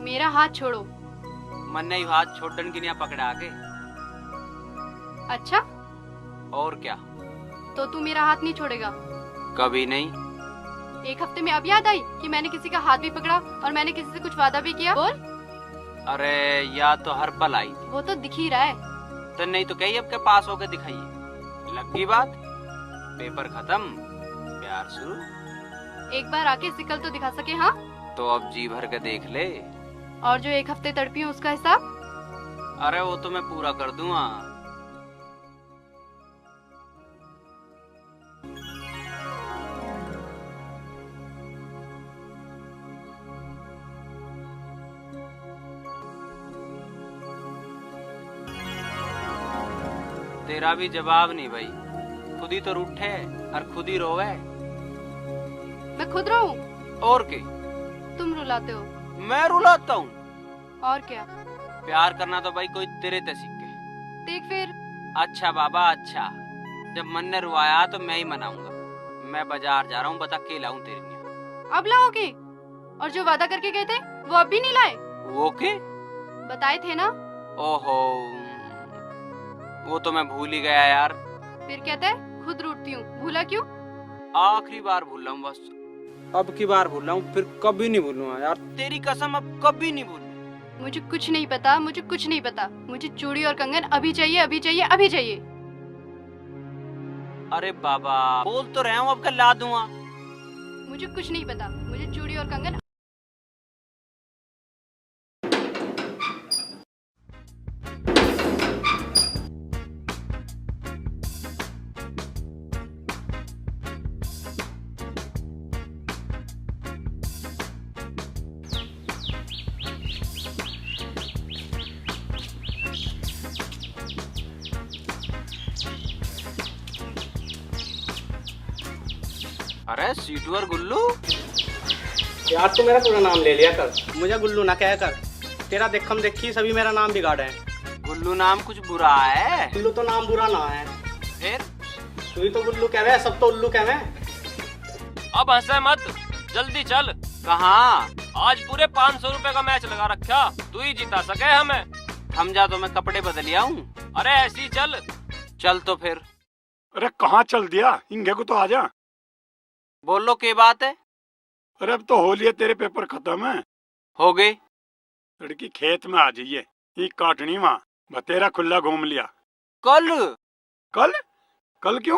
मेरा हाथ छोड़ो। मन नहीं हाथ छोड़ डन की नहीं पकड़ा के। अच्छा, और क्या? तो तू मेरा हाथ नहीं छोड़ेगा? कभी नहीं। एक हफ्ते में अब याद आई कि मैंने किसी का हाथ भी पकड़ा और मैंने किसी से कुछ वादा भी किया। बोल। अरे याद तो हर पल आई थी। वो तो दिख ही रहा है। तो नहीं तो कहीं आपके पास होकर दिखाइए। लग गई बात? पेपर खत्म, प्यार शुरू। एक बार आके सिकल तो दिखा सके। हाँ, तो अब जी भर के देख ले। और जो एक हफ्ते तड़पी हूँ उसका हिसाब? अरे वो तो मैं पूरा कर दूंगा। तेरा भी जवाब नहीं भाई। खुद ही तो रूठे और खुद ही रोवे। मैं खुद रहूं? और के? तुम रुलाते हो। मैं रुलाता हूँ? और क्या? प्यार करना तो भाई कोई तेरे ते सीखे। देख फिर। अच्छा बाबा अच्छा, जब मन ने रुआया तो मैं ही मनाऊंगा। मैं बाजार जा रहा हूँ, बता के लाऊं तेरे लिए? अब लाओगे? और जो वादा करके गए थे वो अब भी नहीं लाए? वो के? बताए थे ना। ओहो, वो तो मैं भूल ही गया यार। फिर कहते हैं खुद रूठती हूँ, भूला क्यों? आखिरी बार भूल रहा हूँ बस। अब की बार भूल रहा हूँ, फिर कभी नहीं भूलूंगा यार, तेरी कसम अब कभी नहीं भूलूंगा। मुझे कुछ नहीं पता, मुझे कुछ नहीं पता। मुझे चूड़ी और कंगन अभी चाहिए, अभी चाहिए, अभी चाहिए। अरे बाबा बोल तो रहा हूँ, अब कल ला दूंगा। मुझे कुछ नहीं पता, मुझे चूड़ी और कंगन। अरे सीटू और गुल्लू, यार तू मेरा पूरा नाम ले लिया कर, मुझे गुल्लू ना कह कर। तेरा देखम देखी सभी मेरा नाम बिगाड़े हैं। गुल्लू नाम कुछ बुरा है? गुल्लू तो नाम बुरा ना है। फिर तू ही तो गुल्लू कहवे, सब तो उल्लू कहवे। अब हंसे मत, जल्दी चल। कहाँ? आज पूरे 500 रुपए का मैच लगा रखा, तू ही जिता सके हमें। हम जा तो मैं कपड़े बदल आऊं। अरे ऐसी चल। चल तो फिर। अरे कहाँ चल दिया, इंगे को तो आजा। बोलो के बात है? अरे अब तो होली है, तेरे पेपर खत्म है। हो गई। लड़की खेत में आ जाइए, ये काटनी वहाँ बतेरा खुला घूम लिया। कल? कल? कल क्यों?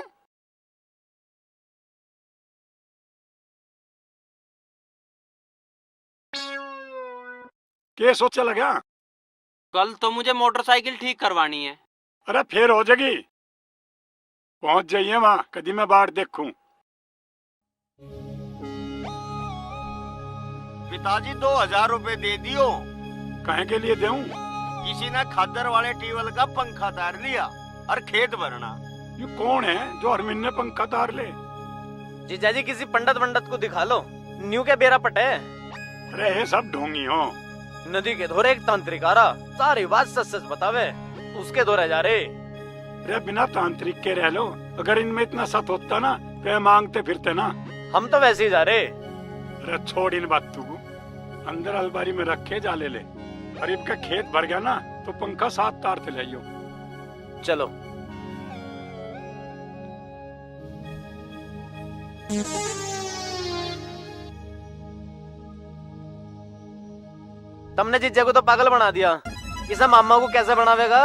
क्या सोचा लगा? कल तो मुझे मोटरसाइकिल ठीक करवानी है। अरे फिर हो जाएगी, पहुंच जाइए वहाँ, कभी मैं बाहर देखूं। पिताजी 2000 रुपए दे दियो। कहे के लिए दूं? किसी ने खादर वाले टीवल का पंखा तार लिया और खेत भरना। ये कौन है जो हर महीने पंखा तार ले? जीजाजी किसी पंडित वंडित को दिखा लो, न्यू के बेरा पटे। अरे ये सब ढोंगी हो। नदी के धोरे एक तांत्रिक आ रहा, सारी बात सच सच बतावे, उसके धोरे जा रहे। अरे बिना तांत्रिक के रह लो, अगर इनमें इतना सत होता ना तो ये मांगते फिरते ना। हम तो वैसे ही जा रहे। अरे छोड़ इन बात, तू अंदर अलमारी में रखे जा ले। गरीब का खेत भर गया ना तो पंखा 7 तार से लाइयो। चलो। तुमने जीजा को तो पागल बना दिया, इसे मामा को कैसे बनावेगा?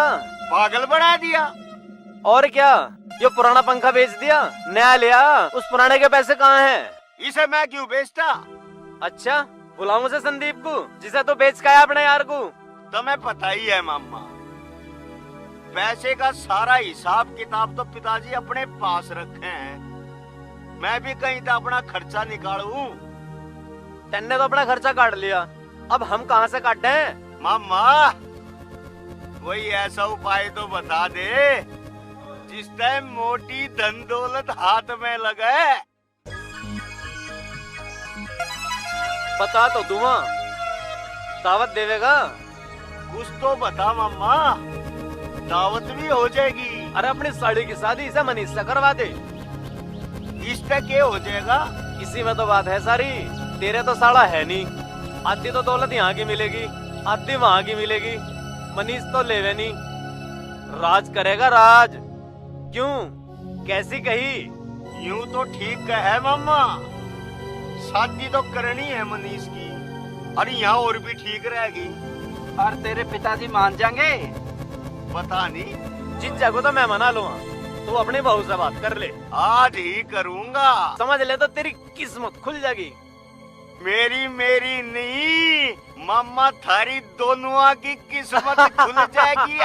पागल बना दिया। और क्या, ये पुराना पंखा बेच दिया, नया लिया, उस पुराने के पैसे कहाँ हैं? इसे मैं क्यों बेचता? अच्छा, बुलाऊं उसे संदीप को, जिसे तो बेच का है अपने यार को। तुम्हें पता ही है मामा, पैसे का सारा हिसाब किताब तो पिताजी अपने पास रखे हैं। मैं भी कहीं तो अपना खर्चा निकालूं। तेने तो अपना खर्चा काट लिया, अब हम कहाँ से काटे? मामा कोई ऐसा उपाय तो बता दे जिस टाइम मोटी धन दौलत हाथ में लगे। बता तो दूंगा, दावत देवेगा? कुछ तो बता मामा, दावत भी हो जाएगी। अरे अपनी साड़ी की शादी इसे मनीष से करवा दे। इस पे क्या हो जाएगा? इसी में तो बात है सारी, तेरे तो साड़ा है नहीं, आधी तो दौलत यहाँ की मिलेगी, आधी वहाँ की मिलेगी। मनीष तो लेवे नहीं, राज करेगा राज। क्यों, कैसी कही? यूं तो ठीक है मामा, शादी तो करनी है मनीष की, और यहाँ और भी ठीक रहेगी। और तेरे पिताजी मान जाएंगे? पता नहीं, जिस जगह तो मैं मना लूंगा, तू अपनी बहू से बात कर ले। आज ही करूंगा। समझ ले तो तेरी किस्मत खुल जाएगी। मेरी नहीं मामा, थारी दोनों की किस्मत खुल जाएगी।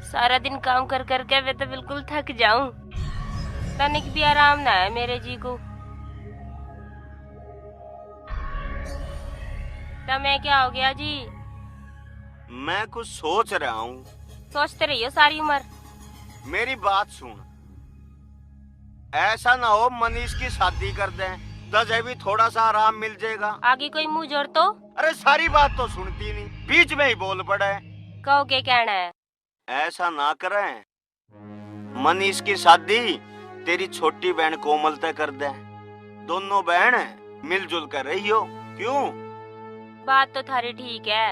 सारा दिन काम कर कर के मैं तो बिल्कुल थक जाऊं। तनिक भी आराम ना है मेरे जी को। तो मैं क्या हो गया जी? मैं कुछ सोच रहा हूँ। सोचते रहियो सारी उम्र। मेरी बात सुन, ऐसा ना हो मनीष की शादी कर दें, तुझे भी थोड़ा सा आराम मिल जाएगा। आगे कोई मुंह जोड़ तो? अरे सारी बात तो सुनती नहीं, बीच में ही बोल पड़े। कहो के कहना है? ऐसा ना करें, मनीष की शादी तेरी छोटी बहन कोमल तय कर दे। दोनों बहन मिलजुल कर रही हो। क्यों? बात तो थारी ठीक है,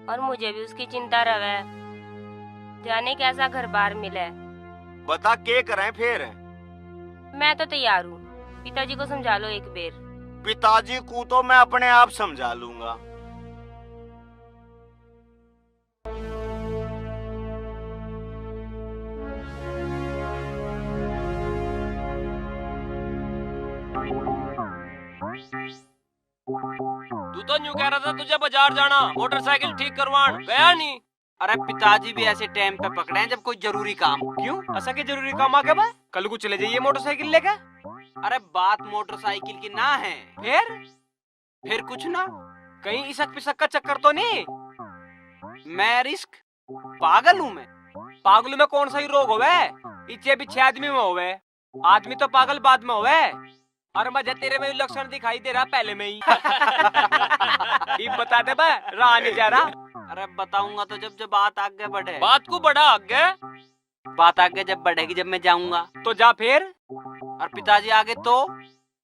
और मुझे भी उसकी चिंता रहे। जाने कैसा घर बार मिले। बता के करें फिर? मैं तो तैयार हूँ, पिताजी को समझा लो एक बेर। पिताजी को तो मैं अपने आप समझा लूंगा। तू तो न्यू कह रहा था तुझे बाजार जाना, मोटरसाइकिल ठीक करवान, गया नहीं? अरे पिताजी भी ऐसे टाइम पे पकड़े हैं जब कोई जरूरी काम। क्यों, ऐसा के जरूरी काम आ गया बा? कल को चले जाइए मोटरसाइकिल लेके। अरे बात मोटरसाइकिल की ना है। फिर कुछ ना। कहीं इसक पिसक का चक्कर तो नहीं? मैं रिस्क पागल हूँ मैं। पागल में कौन सा ही रोग होवे? इच्छे पीछे आदमी में होवे, आदमी तो पागल बाद में होवे। और मुझे तेरे में लक्षण दिखाई दे रहा पहले में ही। ये बता दे बा, रहा नहीं जा रहा। अरे बताऊंगा तो जब जब बात आगे बढ़े। बात को बढ़ा आगे? बात आगे जब बढ़ेगी, जब मैं जाऊंगा तो जा फिर। और पिताजी आगे तो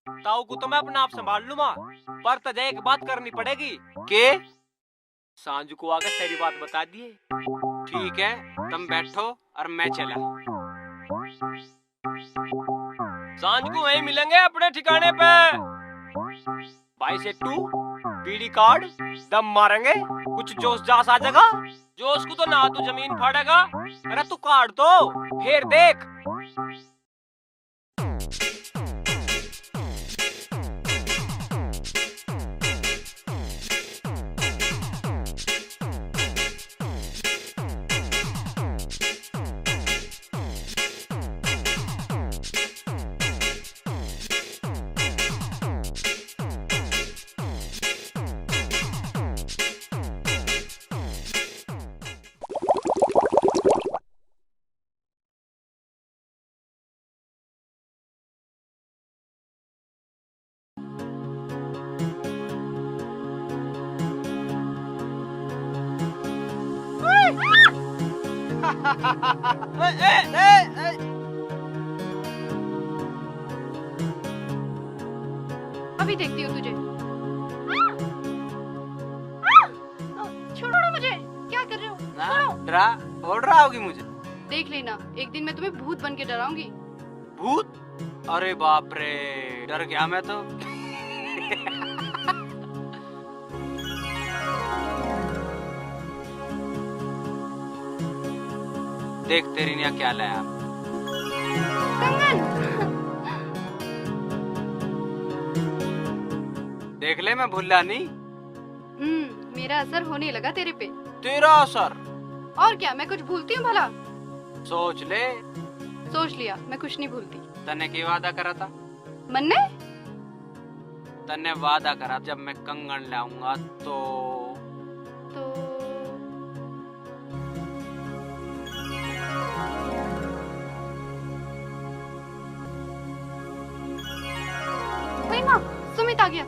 ताऊ को तो मैं अपना आप संभाल लूंगा, पर तुझे एक बात करनी पड़ेगी। के? सांझ को आगे तेरी बात बता दिए। ठीक है, तुम बैठो और मैं चला। सांझ को वहीं मिलेंगे अपने ठिकाने पे। भाई से टू बीड़ी कार्ड दम मारेंगे, कुछ जोश जास आ जाएगा। जोश को तो ना तू जमीन फाड़ेगा, अरे तू कार्ड तो फिर देख। अभी देखती हूँ तुझे। छोड़ो ना मुझे, क्या कर रहे हो? छोड़ो। डरा ओढ़ रहा होगी मुझे। देख लेना, एक दिन मैं तुम्हें भूत बन के डराऊंगी। भूत? अरे बाप रे, डर गया मैं तो। देख तेरी निया क्या लाया। देख ले, मैं भूला नहीं। मेरा असर होने लगा तेरे पे। तेरा असर? और क्या, मैं कुछ भूलती हूँ भला? सोच ले। सोच लिया, मैं कुछ नहीं भूलती। तने की वादा करा था? मन्ने? तने वादा करा जब मैं कंगन लाऊंगा तो आ गया।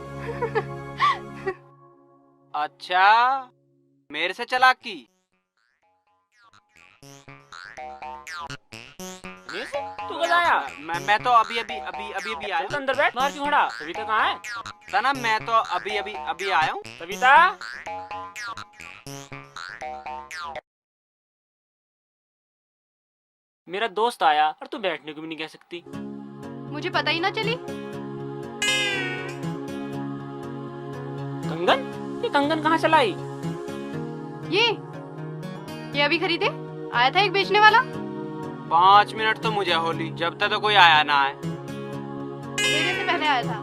अच्छा, मेरे से चालाकी। तू कब आया? मैं तो अभी आया। तो अंदर बैठ, बाहर क्यों खड़ा? सविता कहाँ है? सना, मैं तो अभी आया हूँ। सविता, मेरा दोस्त आया और तू बैठने को भी नहीं कह सकती। मुझे पता ही ना चली। कंगन? ये कंगन कहाँ चला आई? ये अभी खरीदे, आया था एक बेचने वाला। 5 मिनट तो मुझे होली, जब तक तो कोई आया ना आए। मेरे से पहले आया था।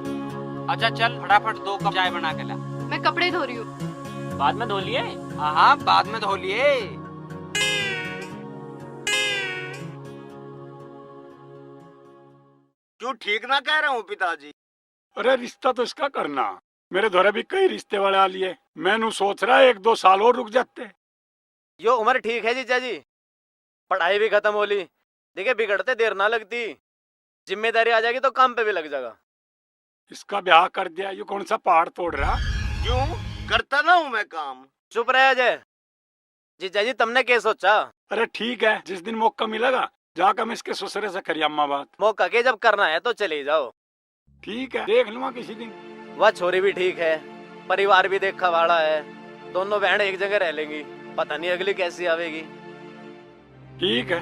अच्छा चल, फटाफट 2 कप चाय बना के ला। मैं कपड़े धो रही हूँ। बाद में धो लिए। हाँ, बाद में धो लिए। क्यों ठीक ना कह रहा हूँ पिताजी? अरे रिश्ता तो इसका करना। मेरे धोरे भी कई रिश्ते वाले आ लिए। मैनू सोच रहा 1-2 साल और रुक जाते। यो उम्र ठीक है जीजा जी, पढ़ाई भी खत्म होली, देखिए बिगड़ते देर ना लगती, जिम्मेदारी आ जाएगी तो काम पे भी लग जाएगा। इसका ब्याह कर दिया, ये कौन सा पहाड़ तोड़ रहा? क्यों? करता ना हूँ मैं काम। चुप रहे अजय। जीजा जी तुमने क्या सोचा? अरे ठीक है, जिस दिन मौका मिलेगा जाकर मैं इसके ससुरे से करी अम्मा बात। मौका के जब करना है तो चले जाओ। ठीक है, देख लूंगा किसी दिन। वह छोरी भी ठीक है, परिवार भी देखा भाड़ा है, दोनों बहन एक जगह रह लेंगी, पता नहीं अगली कैसी आवेगी। ठीक है।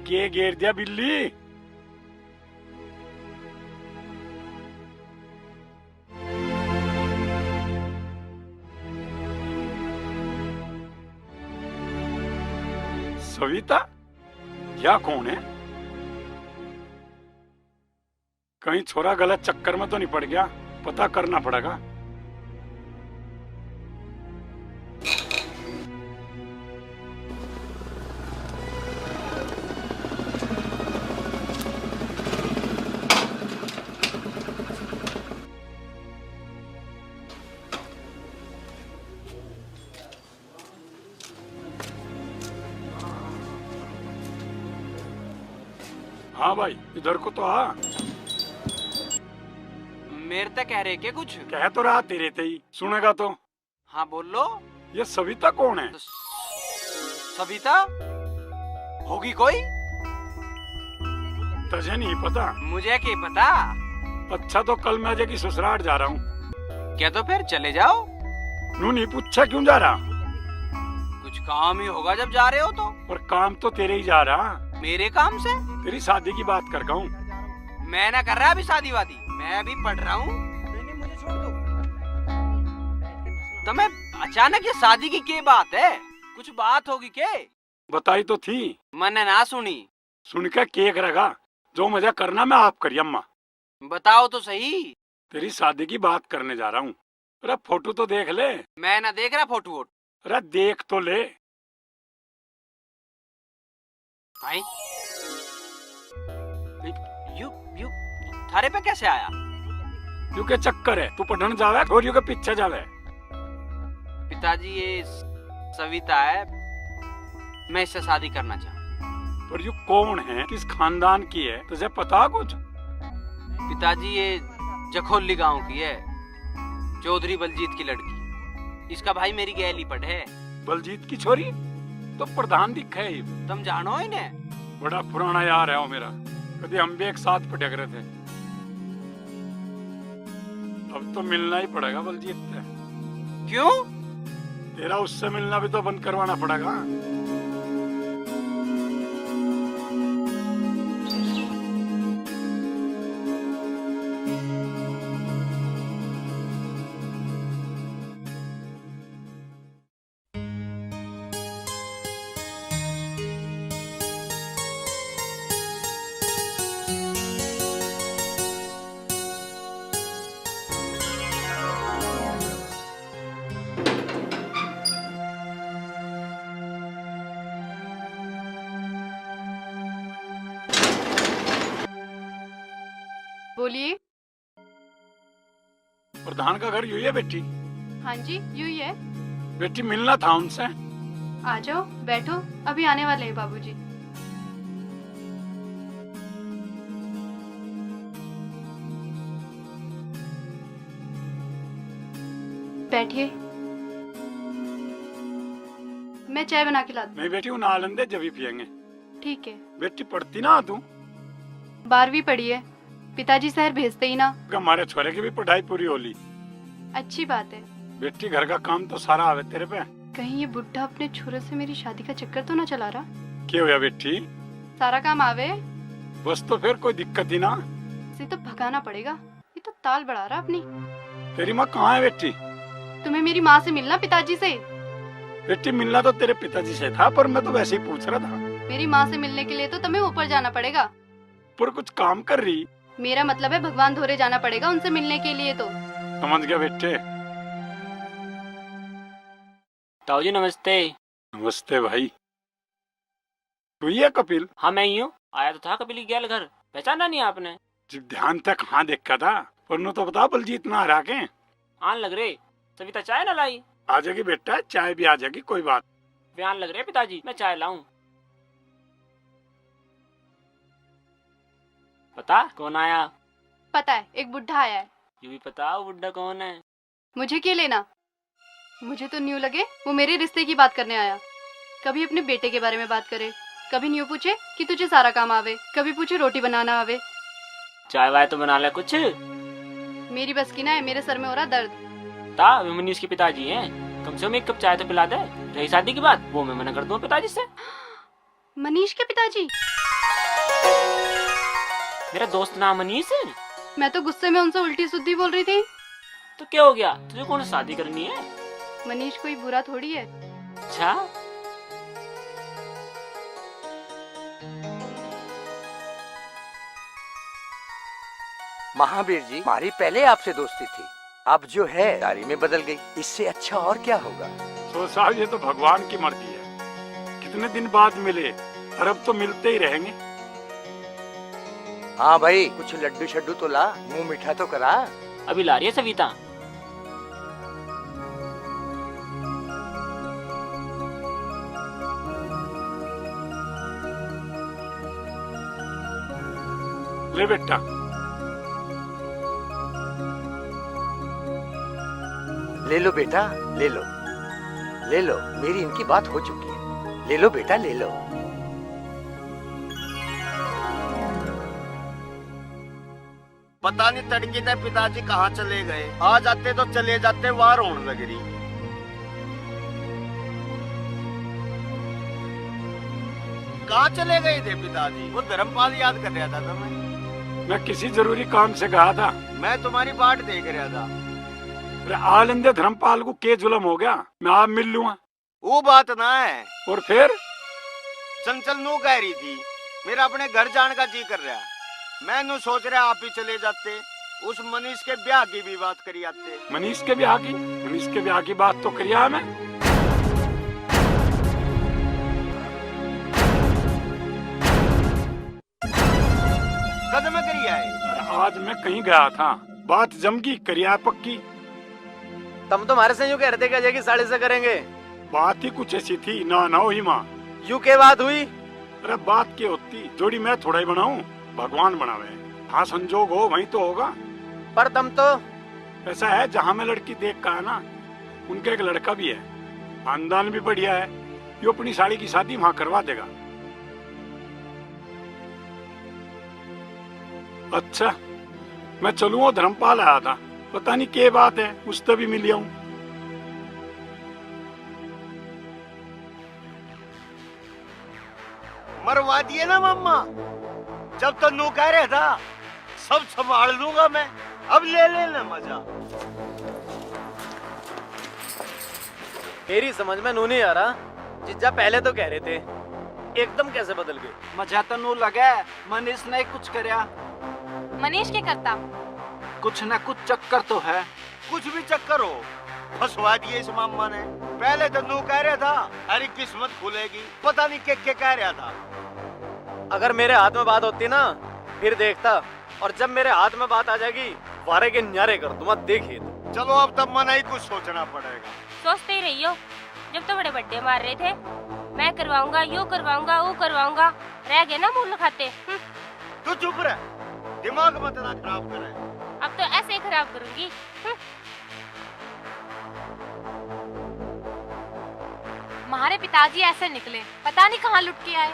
के घेर दिया बिल्ली। सविता, क्या कौन है? कहीं छोरा गलत चक्कर में तो नहीं पड़ गया? पता करना पड़ेगा। हाँ भाई, इधर को तो आ। मेरे तक कह रहे के कुछ? कह तो रहा तेरे ते ही, सुनेगा तो। हाँ बोल लो। ये सविता कौन है? सविता होगी कोई? तुझे नहीं पता? मुझे क्या पता। अच्छा तो कल मैं अजय की ससुराल जा रहा हूँ। क्या तो फिर चले जाओ। नू नहीं पूछा क्यों जा रहा? कुछ काम ही होगा जब जा रहे हो तो। और काम तो तेरे ही जा रहा। मेरे काम से? तेरी शादी की बात कर रहा हूँ। मैं ना कर रहा अभी शादी वादी, मैं अभी पढ़ रहा हूँ। मुझे छोड़ दो। तो मैं अचानक ये शादी की क्या बात है? कुछ बात होगी के? बताई तो थी। मैंने ना सुनी। सुन के केक रखा, जो मजा करना मैं आप करिए अम्मा। बताओ तो सही। तेरी शादी की बात करने जा रहा हूँ। अरे फोटो तो देख ले। मैं ना देख रहा फोटो वोट। अरे देख तो ले। आई यू थारे पे कैसे आया? क्योंकि चक्कर है, तू पढ़ने जावे छोरियों के पीछे जावे। पिताजी ये सविता है, मैं इससे शादी करना चाहूँ। पर यू कौन है, किस खानदान की है, तुझे पता कुछ? पिताजी ये जखोली गांव की है, चौधरी बलजीत की लड़की। इसका भाई मेरी गैली पढ़ है। बलजीत की छोरी तो प्रधान दिखा है। तुम जानो इन्हें? बड़ा पुराना यार है वो मेरा, कभी हम भी एक साथ पटक रहे थे। अब तो मिलना ही पड़ेगा बलजीत से। क्यों? तेरा उससे मिलना भी तो बंद करवाना पड़ेगा। बोलिए। प्रधान का घर यही है बेटी? हाँ जी यूं ही है। बेटी मिलना था उनसे। आ जाओ, बैठो, अभी आने वाले हैं बाबूजी। बैठिए, मैं चाय बना के लाती नहीं बेटी, उन आलंदे जब भी पियेंगे। हूँ। ठीक है। बेटी पढ़ती ना तू? 12वीं पढ़ी है, पिताजी शहर भेजते ही ना। हमारे छोरे की भी पढ़ाई पूरी होली। अच्छी बात है। बेटी घर का काम तो सारा आवे तेरे पे। कहीं ये बुढ़ा अपने छोरे से मेरी शादी का चक्कर तो ना चला रहा? क्या हुआ बेटी? सारा काम आवे, बस तो फिर कोई दिक्कत ही ना। इसे तो भगाना पड़ेगा। ये तो ताल बढ़ा रहा अपनी। तेरी माँ कहाँ है बेटी? तुम्हें मेरी माँ से मिलना, पिताजी से। बेटी मिलना तो तेरे पिताजी से था, पर मैं तो वैसे ही पूछ रहा था। मेरी माँ से मिलने के लिए तो तुम्हें ऊपर जाना पड़ेगा। पर कुछ काम कर रही। मेरा मतलब है भगवान धोरे जाना पड़ेगा उनसे मिलने के लिए। तो समझ गया बेटे। ताऊ जी नमस्ते। नमस्ते भाई। तू ही है कपिल? हाँ मैं ही हूँ। आया तो था कपिल गेल घर, पहचाना नहीं आपने? जब ध्यान तक हाँ देखा था, पर नु तो बता बलजीत ना हरा के। आन लग रहे, सविता चाय न लाई? आ जाएगी बेटा, चाय भी आ जाएगी, कोई बात। बयान लग रहे पिताजी, मैं चाय लाऊं? पता कौन आया? पता है, एक बुढ़ा आया है। ये भी पता वो बुड्ढा कौन है? मुझे क्या लेना? मुझे तो न्यू लगे वो मेरे रिश्ते की बात करने आया। कभी अपने बेटे के बारे में बात करे, कभी न्यू पूछे कि तुझे सारा काम आवे, कभी पूछे रोटी बनाना आवे। चाय वाय तो बना ले कुछ। मेरी बस की ना है, मेरे सर में हो रहा दर्द। ता वे मनीष के पिताजी हैं, कम से कम एक कप चाय तो पिला दे। रही शादी की बात, वो मैं मना कर दूं पिताजी से। मनीष के पिताजी? मेरा दोस्त नाम मनीष है। मैं तो गुस्से में उनसे उल्टी सुद्धी बोल रही थी। तो क्या हो गया, तुझे कौन सी शादी करनी है? मनीष कोई बुरा थोड़ी है। अच्छा, महावीर जी, हमारी पहले आपसे दोस्ती थी, अब जो है दारी में बदल गई। इससे अच्छा और क्या होगा? तो साहब ये तो भगवान की मर्जी है। कितने दिन बाद मिले, और अब तो मिलते ही रहेंगे। हाँ भाई, कुछ लड्डू शड्डू तो ला, मुंह मीठा तो करा। अभी ला रही है सविता। ले बेटा। ले लो बेटा, ले लो, ले लो, मेरी इनकी बात हो चुकी है। ले लो बेटा, ले लो। पता नहीं तड़के थे पिताजी कहाँ चले गए। आ जाते तो चले जाते, वार होने लग रही। कहाँ चले गए थे पिताजी? वो धर्मपाल याद कर रहा था मैं किसी जरूरी काम से गया था। मैं तुम्हारी बाट देख रहा था। अरे आलंदे धर्मपाल को के जुलम हो गया, मैं आप मिल लूंगा। वो बात ना है। और फिर चंचल नू कह रही थी मेरा अपने घर जाने का जी कर रहा। मैं नू सोच रहा आप ही चले जाते, उस मनीष के ब्याह की भी बात करी आते। मनीष के ब्याह की बात तो करिया मैं। कदम करिया है। आज मैं कहीं गया था, बात जमगी, करिया पक्की। तुम तुम्हारे से यूँ कह रहे थे कि अजय की साड़ी से करेंगे। बात ही कुछ ऐसी थी ना ना हुई माँ। यूँ के बात हुई? अरे बात क्या होती, जोड़ी मैं थोड़ा ही बनाऊं, भगवान बनावे। हाँ संजोग हो वहीं तो होगा। पर तुम तो ऐसा है, जहाँ मैं लड़की देख का है ना, उनका एक लड़का भी है, खानदान भी बढ़िया है। यो अपनी साड़ी की शादी वहाँ करवा देगा। अच्छा मैं चलूं, वो धर्मपाल आया था, पता नहीं क्या बात है, उससे भी मिल आऊं। मरवा दिए ना मम्मा, जब तो नू कह रहा था सब संभाल लूंगा मैं। अब ले लेना मजा। मेरी समझ में नू नहीं आ रहा। जीजा पहले तो कह रहे थे, एकदम कैसे बदल गए? मजा तो नू लगे, मनीष ने कुछ करया। मनीष क्या करता? कुछ न कुछ चक्कर तो है। कुछ भी चक्कर हो, फंसवा दिए इस मामा ने। पहले तो नू कह रहा था अरे किस्मत खुलेगी, पता नहीं क्या कह रहा था। अगर मेरे हाथ में बात होती ना, फिर देखता, और जब मेरे हाथ में बात आ जाएगी, वारे के न्यारे कर दूंगा, देखिए। चलो अब तब मना ही कुछ सोचना पड़ेगा। सोचते ही रहियो, जब तो बड़े बड्डे मार रहे थे, मैं करवाऊंगा, यू करवाऊंगा, वो करवाऊंगा, रह गए ना मूल खाते। तू चुप रह, दिमाग मत ना खराब करे। अब तो ऐसे ही खराब करूंगी। हमारे पिताजी ऐसे निकले, पता नहीं कहाँ लुट के आए।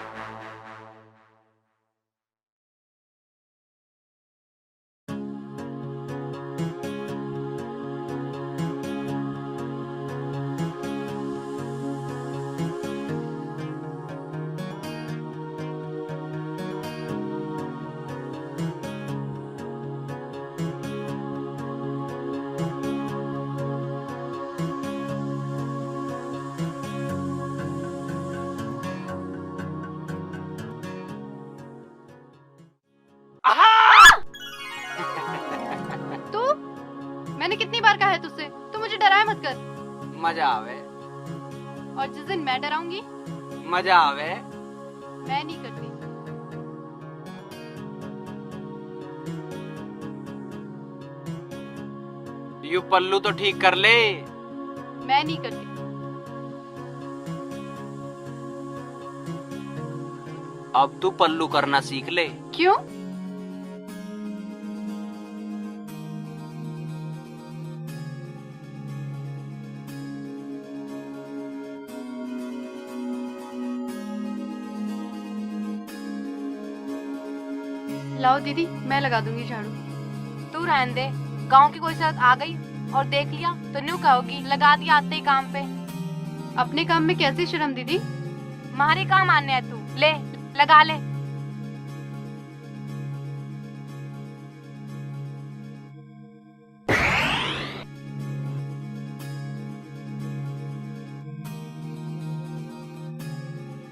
तू, मैंने कितनी बार कहा है तुझसे, तू मुझे डराए मत कर। मजा आवे, और जिस दिन मैं डराऊंगी, मजा आवे। मैं नहीं करती। यू पल्लू तो ठीक कर ले। मैं नहीं करती। अब तू पल्लू करना सीख ले। क्यों? लाओ दीदी, मैं लगा दूंगी झाड़ू। तू रहने दे, गांव की कोई शरत आ गई और देख लिया तो न्यू कहोगी लगा दिया आते ही काम पे। अपने काम में कैसी शर्म दीदी? हमारे काम आने है, तू ले लगा ले।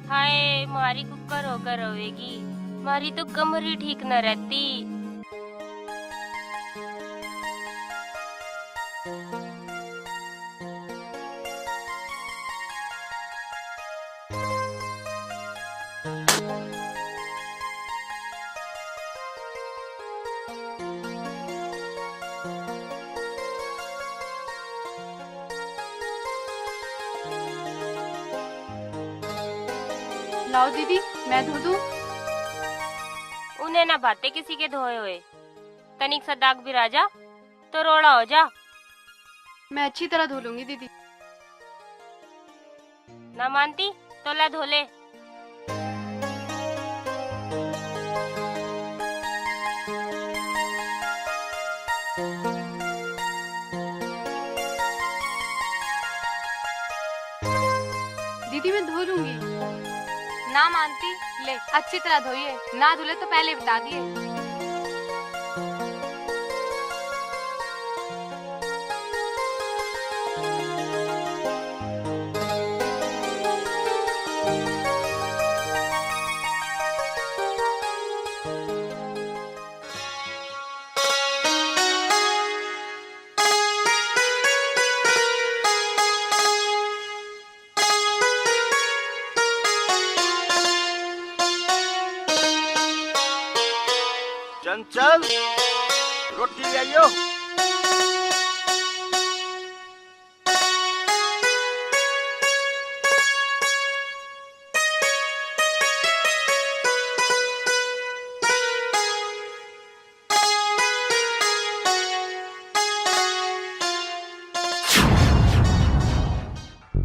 हाय, मारी कुकर होकर रोवेगी, मारी तो कमर ही ठीक न रहती। लाओ दीदी, मैं धो दूं। उन्हें ना भाते किसी के धोए हुए, तनिक सा दाग भी राजा तो रोड़ा हो जा। मैं अच्छी तरह धो लूंगी दीदी। ना मानती तो ला धो ले। दीदी मैं धो लूंगी। ना मानती, ले अच्छी तरह धोइए, ना धुले तो पहले बता दिए। चंचल, रोटी ले आइयो।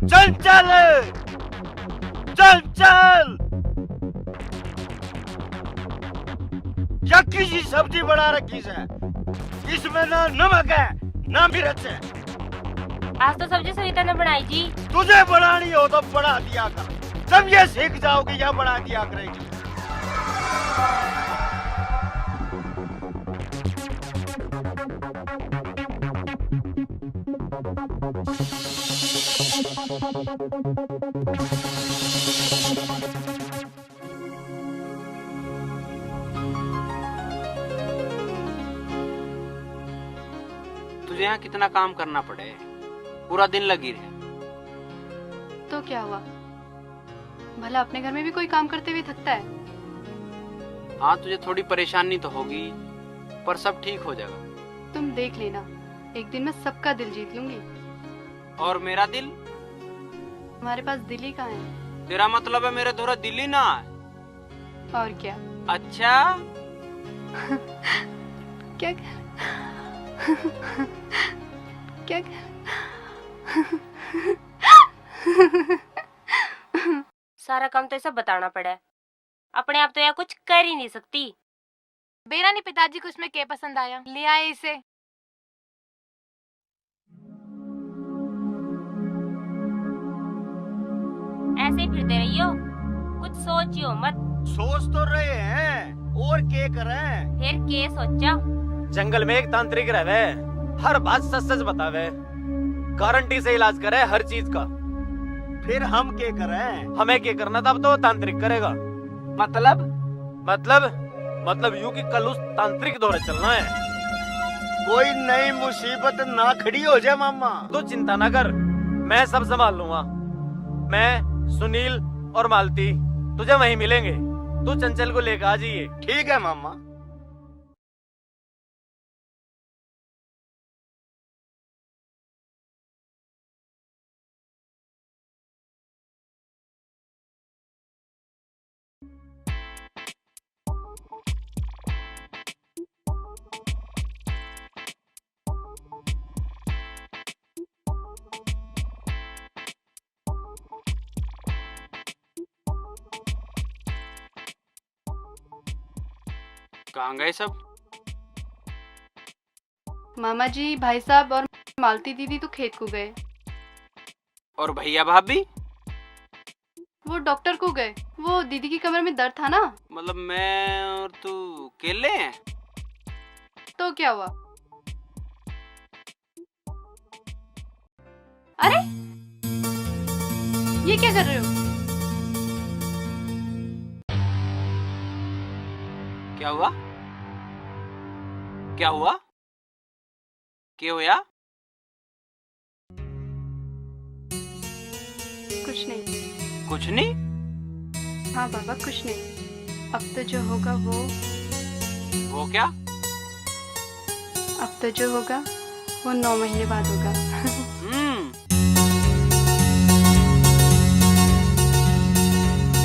चंचल, चंचल, यक्की सी सब्जी बना रखी है, इसमें ना नमक है ना मिर्च है। आज तो सब्जी सविता ने बनाई जी। तुझे बनानी हो तो बना दिया कर, जब ये सीख जाओगी या बना दिया करेगी। तुझे यहाँ कितना काम करना पड़े, पूरा दिन लगी रहे। तो क्या हुआ, भला अपने घर में भी कोई काम करते हुए थकता है? हाँ, तुझे थोड़ी परेशानी तो होगी, पर सब ठीक हो जाएगा। तुम देख लेना, एक दिन मैं सबका दिल जीत लूंगी। और मेरा दिल? हमारे पास दिल ही कहाँ है। तेरा मतलब है मेरे थोड़ा दिल ही ना है? और क्या। अच्छा क्या क्या सारा काम तो ऐसा बताना पड़ा है, अपने आप तो यह कुछ कर ही नहीं सकती। बेरा नहीं पिताजी को उसमें क्या पसंद आया, ले आए इसे। ऐसे फिरते रहियो, कुछ सोचियो मत। सोच तो रहे हैं, और क्या करें? फिर के सोचा? जंगल में एक तांत्रिक रहे, हर बात सच सच बतावे, गारंटी से इलाज करे हर चीज का। फिर हम क्या करें? हमें क्या करना था, अब तो वो तांत्रिक करेगा। मतलब? मतलब यूं कि कल उस तांत्रिक दौरे चलना है। कोई नई मुसीबत ना खड़ी हो जाए मामा। तू चिंता ना कर, मैं सब संभाल लूंगा। मैं, सुनील और मालती तुझे वहीं मिलेंगे। तू चंचल को लेकर आ जाइए। ठीक है मामा। कहाँ गए सब? मामा जी, भाई साहब और मालती दीदी तो खेत को गए। और भैया भाभी? वो डॉक्टर को गए। वो दीदी की कमर में दर्द था ना। मतलब मैं और तू अकेले हैं? तो क्या हुआ? अरे ये क्या कर रहे हो? क्या हुआ? क्या हुआ? क्या हुआ? कुछ नहीं। कुछ नहीं? हाँ बाबा, कुछ नहीं। अब तो जो होगा वो क्या? अब तो जो होगा वो 9 महीने बाद होगा।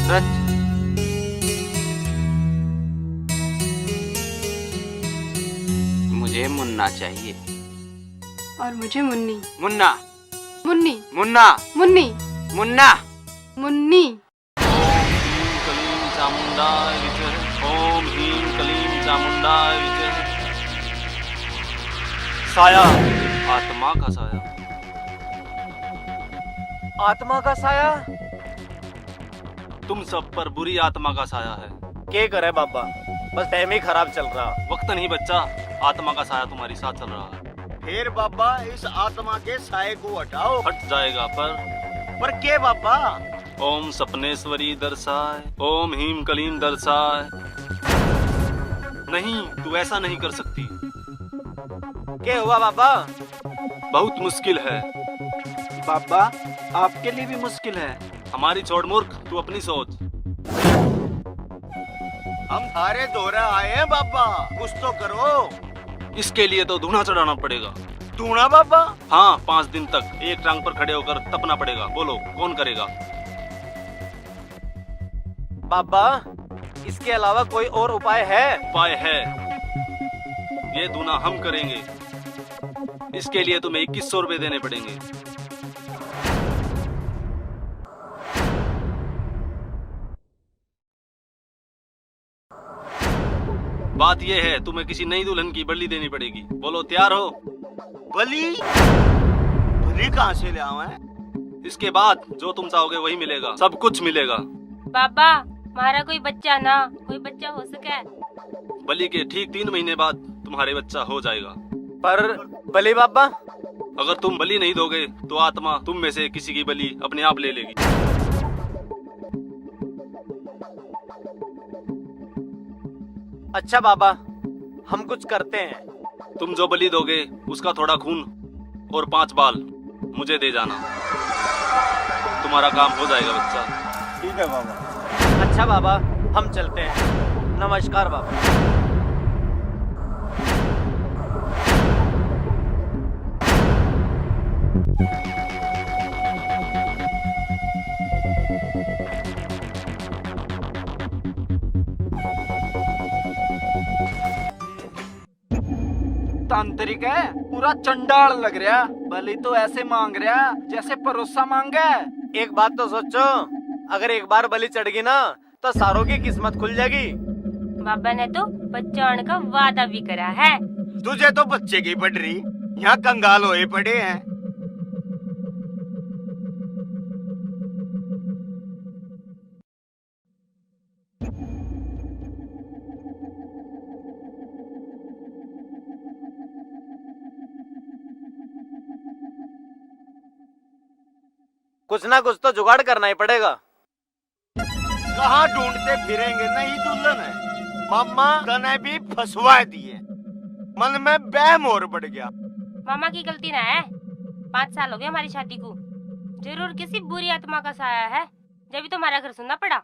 सच? मुझे मुन्ना चाहिए। और मुझे मुन्नी। मुन्ना। मुन्नी। मुन्ना। मुन्नी। मुन्ना। मुन्नी। ह्रीं क्लीं चामुंडाय विचर। ओम ह्रीं क्लीं चामुंडाय विचर। साया, आत्मा का साया। आत्मा का साया? तुम सब पर बुरी आत्मा का साया है। क्या करे बाबा, बस टाइम ही खराब चल रहा। वक्त नहीं बच्चा, आत्मा का साया तुम्हारी साथ चल रहा है। फिर बाबा इस आत्मा के साये को हटाओ। हट जाएगा पर के बाबा? ओम सपनेश्वरी दर्शाय। ओम ह्रीं क्लीं दर्शाय। नहीं, तू ऐसा नहीं कर सकती। क्या हुआ बाबा? बहुत मुश्किल है। बाबा, आपके लिए भी मुश्किल है। हमारी छोड़ मूर्ख, तू अपनी सोच। हम थारे दौरे आए हैं बाबा, कुछ तो करो। इसके लिए तो धूना चढ़ाना पड़ेगा। धूना बाबा? हाँ, 5 दिन तक एक टांग पर खड़े होकर तपना पड़ेगा। बोलो कौन करेगा? बाबा, इसके अलावा कोई और उपाय है? उपाय है, ये धूना हम करेंगे। इसके लिए तुम्हें 2100 रुपए देने पड़ेंगे। बात यह है, तुम्हें किसी नई दुल्हन की बलि देनी पड़ेगी। बोलो तैयार हो? बलि? बलि कहाँ से ले आऊं मैं? इसके बाद जो तुम चाहोगे वही मिलेगा, सब कुछ मिलेगा। बाबा, हमारा कोई बच्चा ना, कोई बच्चा हो सके। बलि के ठीक 3 महीने बाद तुम्हारे बच्चा हो जाएगा। पर बलि बाबा? अगर तुम बलि नहीं दोगे तो आत्मा तुम में से किसी की बलि अपने आप ले लेगी। अच्छा बाबा, हम कुछ करते हैं। तुम जो बलि दोगे उसका थोड़ा खून और 5 बाल मुझे दे जाना। तुम्हारा काम हो जाएगा बच्चा। ठीक है बाबा। अच्छा बाबा, हम चलते हैं। नमस्कार बाबा। तांत्रिक है, पूरा चंडाल लग रहा। बलि तो ऐसे मांग रहा जैसे परोसा मांगे। एक बात तो सोचो, अगर एक बार बलि चढ़ गई ना तो सारों की किस्मत खुल जाएगी। बाबा ने तो बच्चा होने का वादा भी करा है। तुझे तो बच्चे की पड़ रही, यहाँ कंगाल होए पड़े हैं। कुछ ना कुछ तो जुगाड़ करना ही पड़ेगा। कहाँ ढूंढते फिरेंगे, नहीं दुल्हन है। मामा तने भी फंसवा दिए, मन में वहम और बढ़ गया। मामा की गलती ना है, 5 साल हो गए हमारी शादी को। जरूर किसी बुरी आत्मा का साया है, जब भी तुम्हारा घर सुनना पड़ा।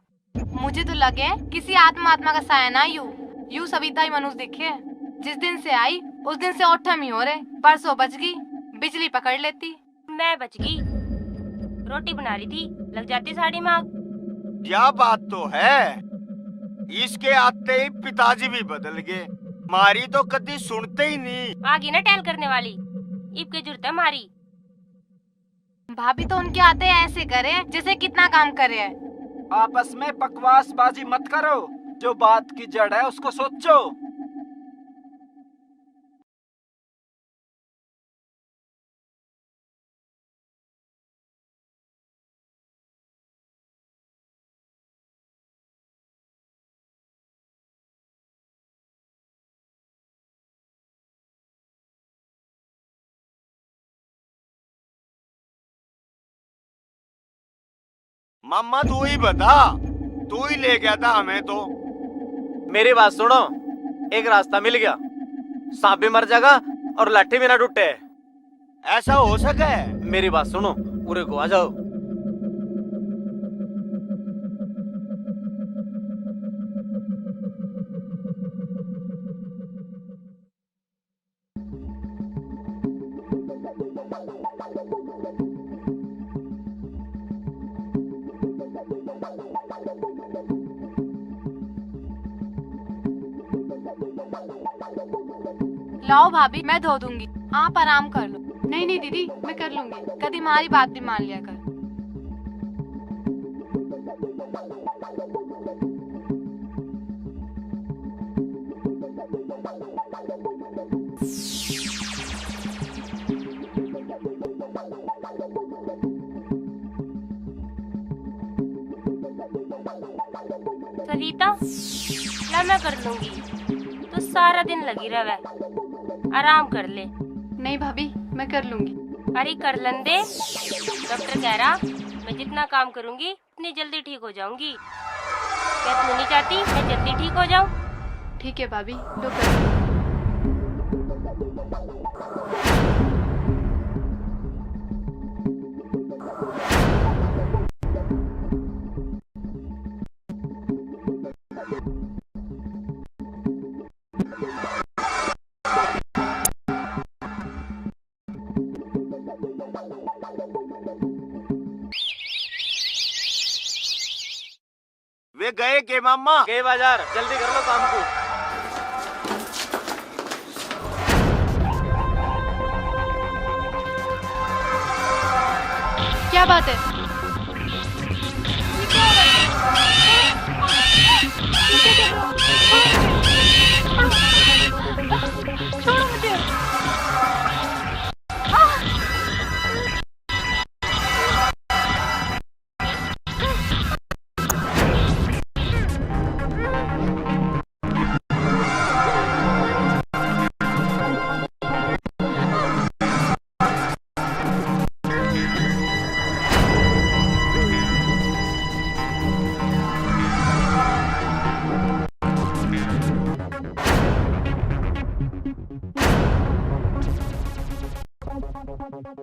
मुझे तो लगे किसी आत्मा का साया ना, यू सविता ही मनुष्य दिखे। जिस दिन से आई उस दिन से ओठम ही हो रहे। परसों बच गई, बिजली पकड़ लेती। मैं बच गई, रोटी बना रही थी, लग जाती साड़ी में आग। क्या बात तो है, इसके आते ही पिताजी भी बदल गए। मारी तो कभी सुनते ही नहीं। आगी ना टहल करने वाली, ईब के जुड़ता मारी। भाभी तो उनके आते ऐसे करे जैसे कितना काम करे है। आपस में बकवासबाजी मत करो, जो बात की जड़ है उसको सोचो। मामा तू ही बता, तू ही ले गया था हमें तो। मेरी बात सुनो, एक रास्ता मिल गया, सांप भी मर जाएगा और लाठी भी ना टूटे। ऐसा हो सके? मेरी बात सुनो, पूरे को आ जाओ। लाओ भाभी, मैं धो दूंगी, आप आराम कर लो। नहीं नहीं दीदी, मैं कर लूंगी। कभी हमारी बात भी मान लिया कर। सविता, ला मैं कर लूंगी, तो सारा दिन लगी रहे, आराम कर ले। नहीं भाभी, मैं कर लूंगी। अरे कर लन दे, डॉक्टर कह रहा मैं जितना काम करूंगी उतनी जल्दी ठीक हो जाऊंगी। क्या तू नहीं चाहती मैं जल्दी ठीक हो जाऊं? ठीक है भाभी, लो कर लो। वे गए के मामा? गए बाजार, जल्दी कर लो काम को। क्या बात है? छोड़ो मुझे।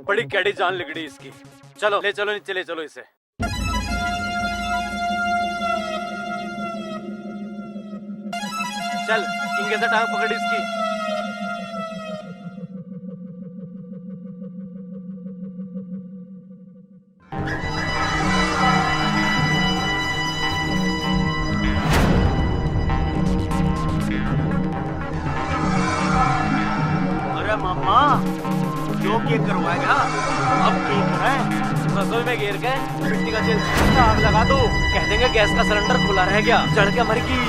बड़ी कैडी जान लिगड़ी इसकी। चलो ले चलो, नीचे ले चलो इसे। चल, इनके से टांग पकड़ इसकी। गया मामा, जो के करवाएगा अब ठीक है। रसोई में घेर के मिट्टी का तेल आग लगा दो, कह देंगे गैस का सिलेंडर खुला रह गया, जड़ के मर गई।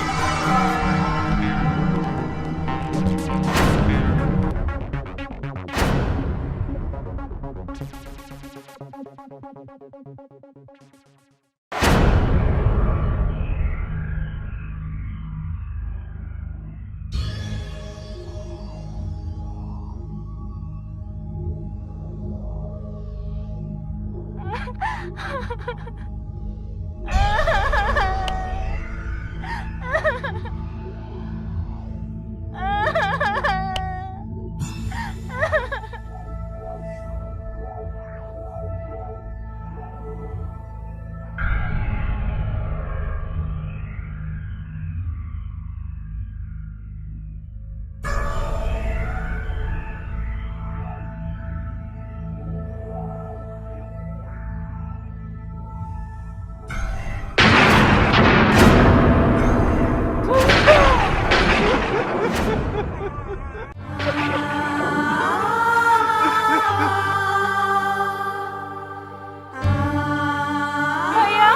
भैया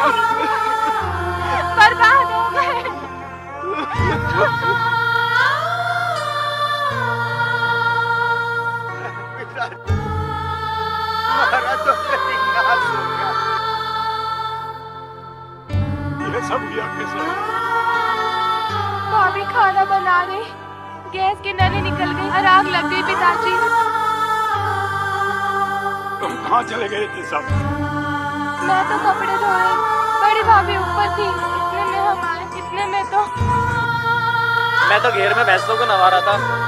बर्बाद हो गए। हमारा तो नाश हो गया। ये सब हुआ कैसे? भाभी खाना बना रही, गैस की नली निकल गई और आग लग गई पिताजी। तुम कहाँ चले गए थे सब? मैं तो कपड़े धोए, बड़ी भाभी ऊपर थी, इतने में हम आए, इतने में तो मैं तो घेर में भैंसों को नवा रहा था।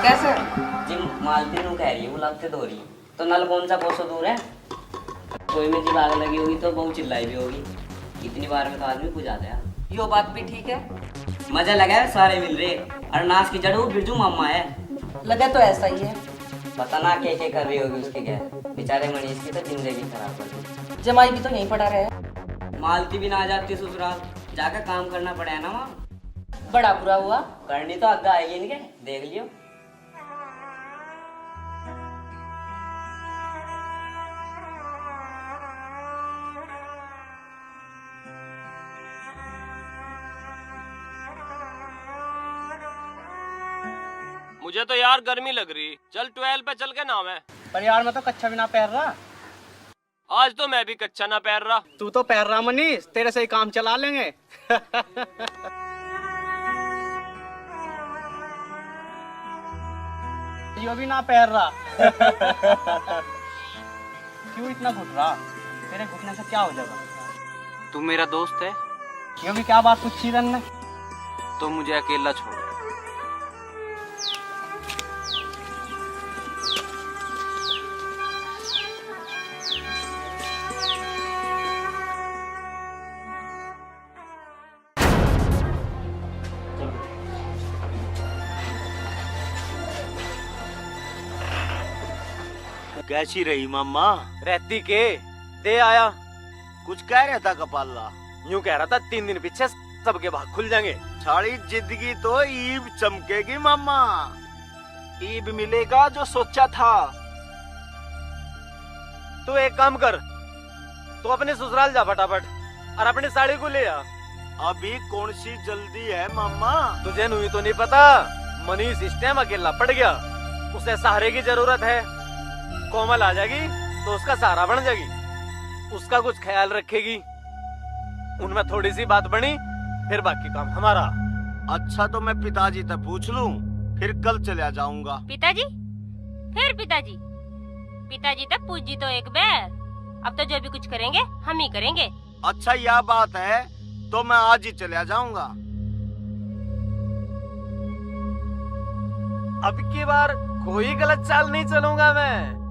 कैसे जिम मालती नु कह रही है, वो लगते धो रही है, तो नल कौन सा कोसों दूर है? सोई में जब आग लगी होगी तो बहुत चिल्लाई भी होगी, इतनी बार में तो आदमी बुझा दे। यो बात भी ठीक है, मजा लगा है, सारे मिल रहे, और नाश की जड़ वो बिरजू मामा है। लगा तो ऐसा ही है। पता ना क्या कर रही होगी उसके क्या, बेचारे मनीष की तो जिंदगी खराब कर दी। जमाई भी तो यहीं पड़ा रहे। मालती भी ना जाती ससुराल, जाकर काम करना पड़ा है ना वहाँ। बड़ा बुरा हुआ। करनी तो आगे आएगी इनके, देख लियो। मुझे तो यार गर्मी लग रही, चल 12 पे चल के नाम है। पर यार मैं तो कच्चा भी ना पहन रहा। आज तो मैं भी कच्चा ना पहन रहा। तू तो पहन रहा मनीष, तेरे से ही काम चला लेंगे। यो भी ना पहन रहा। क्यों इतना घुट रहा? तेरे घुटने से क्या हो जाएगा? तू मेरा दोस्त है यो भी क्या बात पूछी रन? तो मुझे अकेला छोड़। कैसी रही मामा? रहती के दे आया। कुछ कह रहा था कपाला? यूं कह रहा था 3 दिन पीछे सबके भाग खुल जाएंगे। सारी जिंदगी तो ईब चमकेगी मामा। ईब मिलेगा जो सोचा था। तू एक काम कर, तू अपने ससुराल जा फटाफट और अपनी साड़ी को ले आ। अभी कौन सी जल्दी है मामा? तुझे नहीं तो नहीं पता, मनीष इस टाइम अकेला पड़ गया, उसे सहारे की जरूरत है। कोमल आ जाएगी तो उसका सहारा बन जाएगी, उसका कुछ ख्याल रखेगी। उनमें थोड़ी सी बात बनी, फिर बाकी काम हमारा। अच्छा तो मैं पिताजी से पूछ लूं। फिर कल चला जाऊंगा। पिताजी? फिर पिताजी? पिताजी तक पूजी तो एक बार। अब तो जो भी कुछ करेंगे हम ही करेंगे। अच्छा यह बात है तो मैं आज ही चला जाऊंगा। अब की बार कोई गलत चाल नहीं चलूंगा मैं।